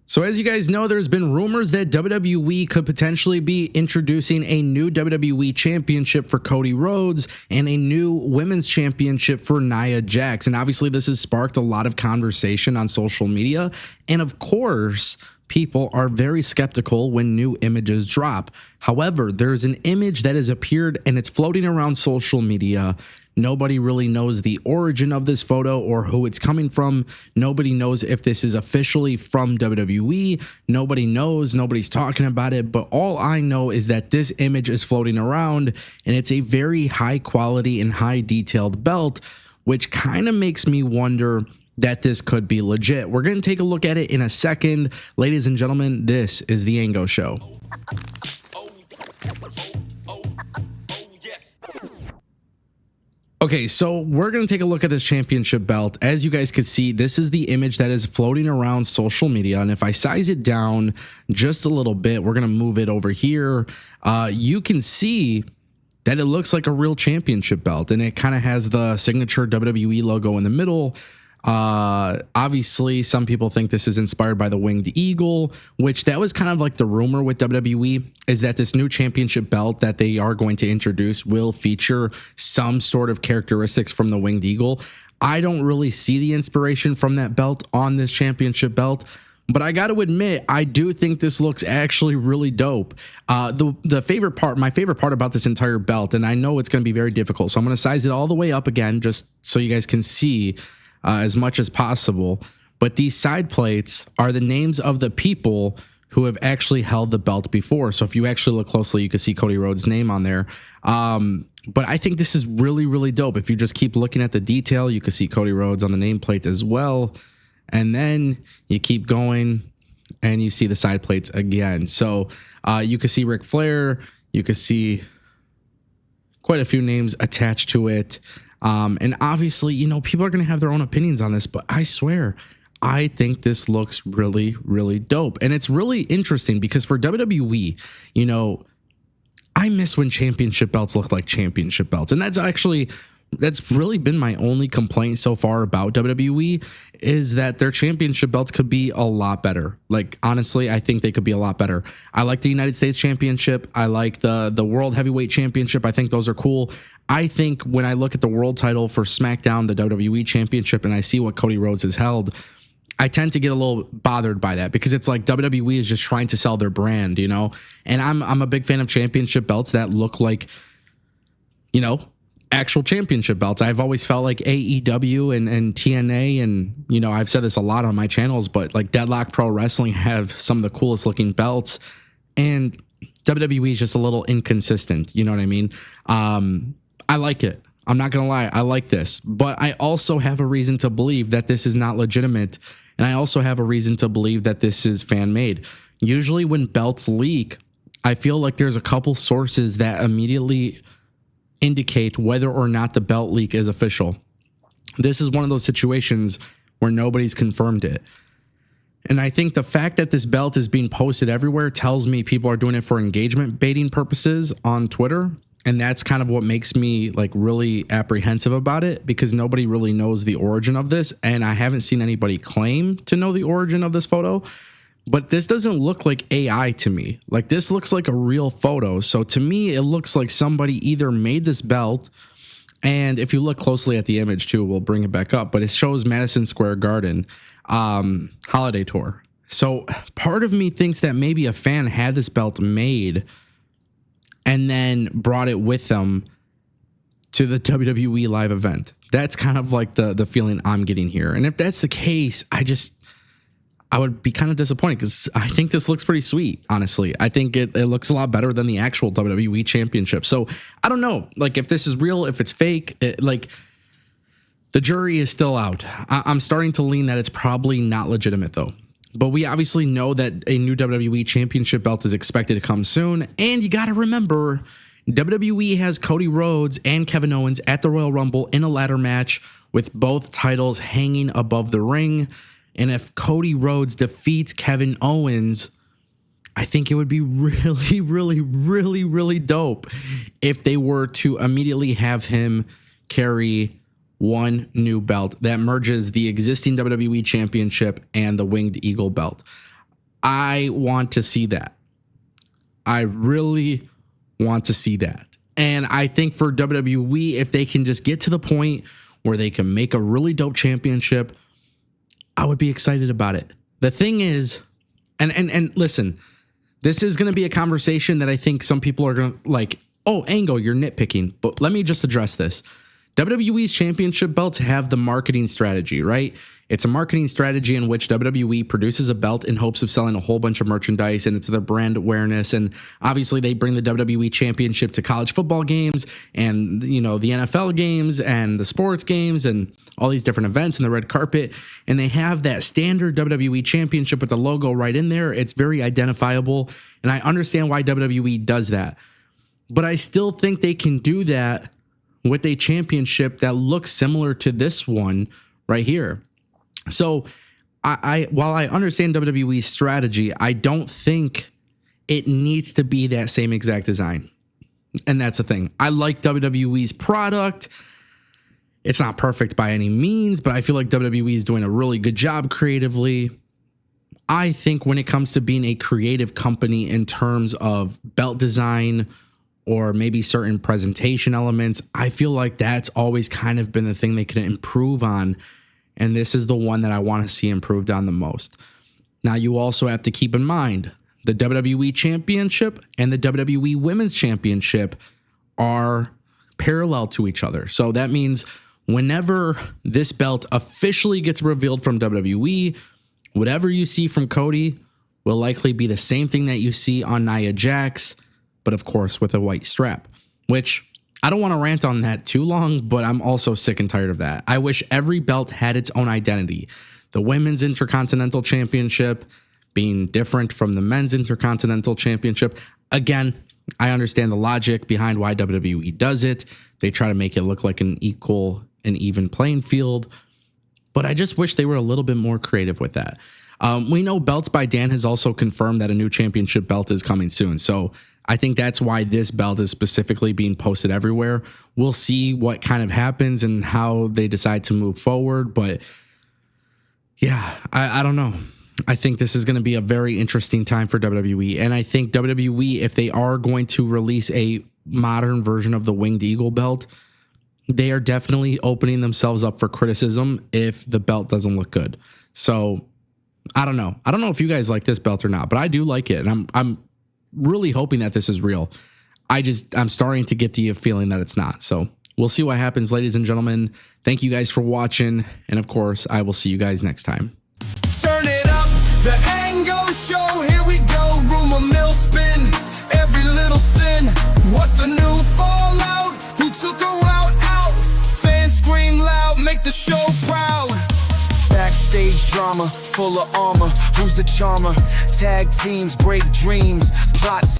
So as you guys know, there's been rumors that WWE could potentially be introducing a new WWE championship for Cody Rhodes and a new women's championship for Nia Jax. And obviously this has sparked a lot of conversation on social media. And of course, people are very skeptical when new images drop. However, there's an image that has appeared and it's floating around social media. Nobody really knows the origin of this photo or who it's coming from. Nobody knows if this is officially from WWE. Nobody knows. Nobody's talking about it. But all I know is that this image is floating around and it's a very high quality and high detailed belt, which kind of makes me wonder that this could be legit. We're going to take a look at it in a second. Ladies and gentlemen, this is the Ango Show. Okay, so we're going to take a look at this championship belt. As you guys could see, this is the image that is floating around social media. And if I size it down just a little bit, we're going to move it over here. You can see that it looks like a real championship belt. And it kind of has the signature WWE logo in the middle. Obviously, some people think this is inspired by the winged eagle, which that was kind of like the rumor with WWE, is that this new championship belt that they are going to introduce will feature some sort of characteristics from the winged eagle. I don't really see the inspiration from that belt on this championship belt, but I got to admit, I do think this looks actually really dope. My favorite part about this entire belt, and I know it's going to be very difficult, so I'm going to size it all the way up again, just so you guys can see as much as possible. But these side plates are the names of the people who have actually held the belt before. So if you actually look closely, you can see Cody Rhodes' name on there. But I think this is really, really dope. If you just keep looking at the detail, you can see Cody Rhodes on the nameplate as well. And then you keep going and you see the side plates again. So you can see Ric Flair. You can see quite a few names attached to it. And obviously, you know, people are going to have their own opinions on this, but I swear, I think this looks really, really dope. And it's really interesting because for WWE, you know, I miss when championship belts look like championship belts. And that's really been my only complaint so far about WWE, is that their championship belts could be a lot better. Like, honestly, I think they could be a lot better. I like the United States Championship. I like the World Heavyweight Championship. I think those are cool. I think when I look at the world title for SmackDown, the WWE Championship, and I see what Cody Rhodes has held, I tend to get a little bothered by that because it's like WWE is just trying to sell their brand, you know? And I'm a big fan of championship belts that look like, you know, actual championship belts. I've always felt like AEW and TNA, and, you know, I've said this a lot on my channels, but like Deadlock Pro Wrestling have some of the coolest looking belts, and WWE is just a little inconsistent. You know what I mean? I like it. I'm not going to lie. I like this, but I also have a reason to believe that this is not legitimate. And I also have a reason to believe that this is fan made. Usually when belts leak, I feel like there's a couple sources that immediately indicate whether or not the belt leak is official. This is one of those situations where nobody's confirmed it. And I think the fact that this belt is being posted everywhere tells me people are doing it for engagement baiting purposes on Twitter. And that's kind of what makes me like really apprehensive about it, because nobody really knows the origin of this. And I haven't seen anybody claim to know the origin of this photo, but this doesn't look like AI to me. Like, this looks like a real photo. So to me, it looks like somebody either made this belt, and if you look closely at the image too, we'll bring it back up, but it shows Madison Square Garden holiday tour. So part of me thinks that maybe a fan had this belt made and then brought it with them to the WWE live event. That's kind of like the feeling I'm getting here. And if that's the case, I would be kind of disappointed, because I think this looks pretty sweet, honestly. I think it looks a lot better than the actual WWE Championship. So I don't know, like, if this is real, if it's fake, like, the jury is still out. I'm starting to lean that it's probably not legitimate, though. But we obviously know that a new WWE Championship belt is expected to come soon. And you got to remember, WWE has Cody Rhodes and Kevin Owens at the Royal Rumble in a ladder match with both titles hanging above the ring. And if Cody Rhodes defeats Kevin Owens, I think it would be really, really, really, really dope if they were to immediately have him carry one new belt that merges the existing WWE Championship and the Winged Eagle belt. I want to see that. I really want to see that. And I think for WWE, if they can just get to the point where they can make a really dope championship, I would be excited about it. The thing is, and listen, this is going to be a conversation that I think some people are going to like, oh, Ango, you're nitpicking. But let me just address this. WWE's championship belts have the marketing strategy, right? It's a marketing strategy in which WWE produces a belt in hopes of selling a whole bunch of merchandise, and it's their brand awareness. And obviously they bring the WWE championship to college football games and, you know, the NFL games and the sports games and all these different events and the red carpet. And they have that standard WWE championship with the logo right in there. It's very identifiable. And I understand why WWE does that. But I still think they can do that with a championship that looks similar to this one right here. So while I understand WWE's strategy, I don't think it needs to be that same exact design. And that's the thing. I like WWE's product. It's not perfect by any means, but I feel like WWE is doing a really good job creatively. I think when it comes to being a creative company in terms of belt design or maybe certain presentation elements, I feel like that's always kind of been the thing they can improve on. And this is the one that I want to see improved on the most. Now, you also have to keep in mind the WWE Championship and the WWE Women's Championship are parallel to each other. So that means whenever this belt officially gets revealed from WWE, whatever you see from Cody will likely be the same thing that you see on Nia Jax, but of course with a white strap, which I don't want to rant on that too long, but I'm also sick and tired of that. I wish every belt had its own identity. The Women's Intercontinental Championship being different from the Men's Intercontinental Championship. Again, I understand the logic behind why WWE does it. They try to make it look like an equal and even playing field, but I just wish they were a little bit more creative with that. We know Belts by Dan has also confirmed that a new championship belt is coming soon. So I think that's why this belt is specifically being posted everywhere. We'll see what kind of happens and how they decide to move forward. But yeah, I don't know. I think this is going to be a very interesting time for WWE. And I think WWE, if they are going to release a modern version of the Winged Eagle belt, they are definitely opening themselves up for criticism if the belt doesn't look good. So I don't know. I don't know if you guys like this belt or not, but I do like it. And I'm really hoping that this is real. I'm starting to get the feeling that it's not. So we'll see what happens, ladies and gentlemen. Thank you guys for watching. And of course, I will see you guys next time. Turn it up, the Ango show, here we go. Rumor mill spin, every little sin. What's the new fallout? Who took a route out? Fans scream loud, make the show proud. Backstage drama, full of armor. Who's the charmer? Tag teams break dreams, plots.